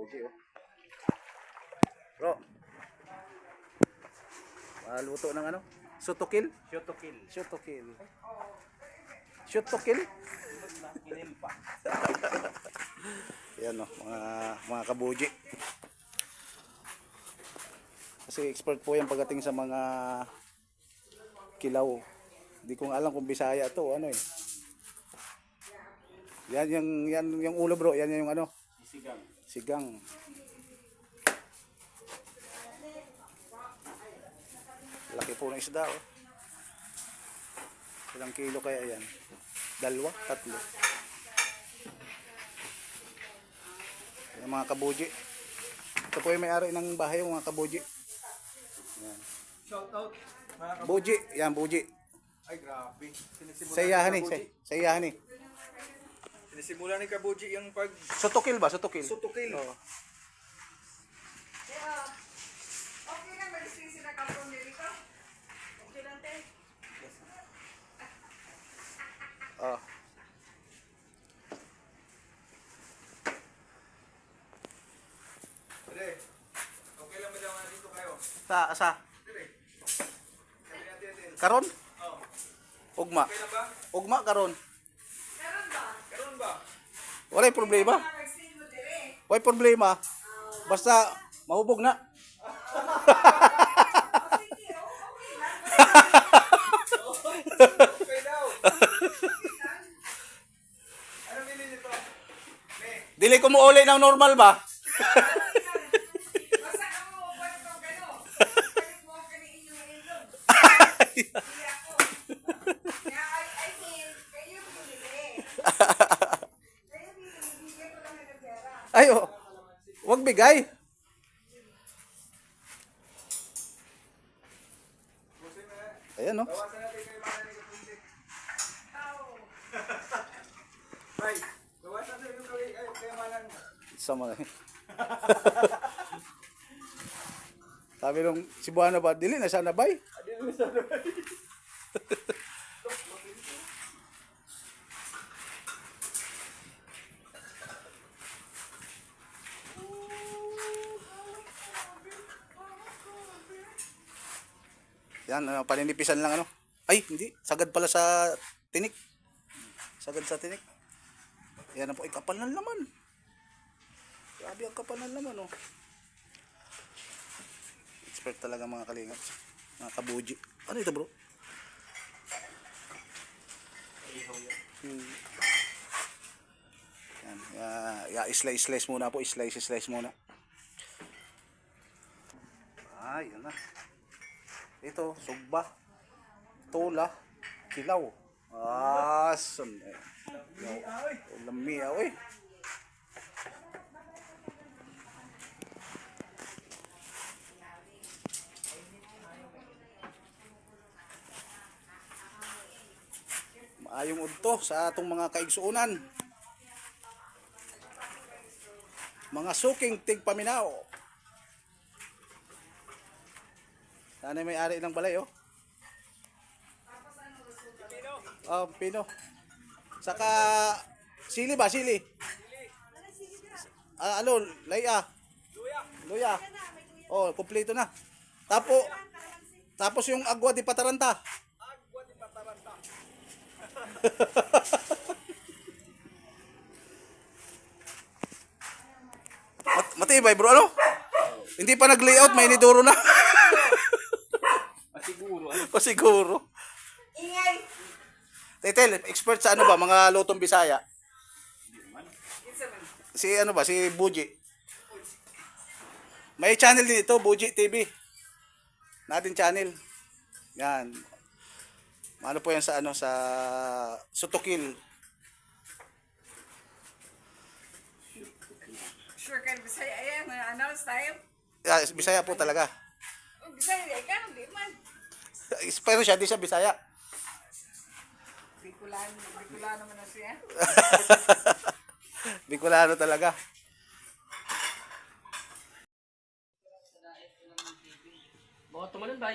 kabuji oh. Bro. Luto ng ano? Shoot to kill? Shoot to kill. Shoot to kill. Shoot to kill? Kinil pa. Yan oh, mga kabuji. Kasi expert po yan pagdating sa mga kilaw. Hindi ko alam kung Bisaya to, ano eh. Yan yung ulo bro, yan yung ano? Sigang. Sigang. Laki po ng isda oh. Ilang kilo kaya yan? 2, 3. Yung mga kabuji. Ito po yung may-ari ng bahay, yung mga kabuji. Yan. Shout out. Buji, yan buji. Ay grabe. Sayahan eh, sayahan eh. Sinisimula ni Kabuji yung pag Sutukil ba? Sutukil. sutukil. Oo. Okay na, mag-stay sila kapon dito. Okay lang, te. Oh. Pre, okay lang ba daw nga dito kayo? Sa Pre. Sabi natin. karon? Oh. Ugma. Okay lang ba? Ugma karon. Meron ba? Karon ba? Walay problema. Mag-stay mo dire. Walay problema. Basta mahubog na. Sige, okay lang. Okay daw. Ano bilhin nito? Me. Dili ko mo uli ng normal ba? Basta ako, upuan ko gano'n. Balik mo ka ni inyong ilog. Hindi ako. Kaya I mean, kayo binili. Kayo binili, bigyan ko lang ng pera. Ayo. Wag bigay. Busin mo na. Ayan no. Bawasan natin kayo mga ni Kabuji. Tao. Bye. Bawasan natin yung kayo manan. Sama. Sabi nung si Buana ba, dili na sana bay. Adi na sa doon. Yan, paninipisan lang ano. Ay, hindi. Sagad pala sa tinik. Sagad sa tinik. Yan na po. Ay, kapal ng laman. Grabe ang kapal ng laman, oh. Expert talaga mga kalingap. Mga kabuji. Ano ito, bro? Yan. Slice muna po. Slice muna. Ay, yan na. Ito, sugba, tula, kilaw. Asan eh. Lami ah, uy. Maayong udto sa atong mga kaigsuunan. Mga suking tigpaminaw. Sana may ari ng balay oh. Pino. Saka sili ba? Sili. Ano? Laya. Luya. Oh, kompleto na. Tapos yung agwa di pataranta. Agwa di pataranta. Matibay bro, ano? Hindi pa nag-layout, may iniduro na. Masiguro. Pasiguro. Ingay. Titel, expert sa ano ba? Mga lutong Bisaya. Isa man. Si ano ba? Si Buji. May channel din ito, Buji TV. Natin channel. Yan. Ano po yan sa ano? Sa Sutukil. Sure ka, Bisaya. Ayan, announce tayo. Bisaya po talaga. Oh, Bisaya, ikaw, hindi man. Pero siya, di siya Bisaya. Bicolano man na siya. Bicolano talaga. Baka tumalon ba?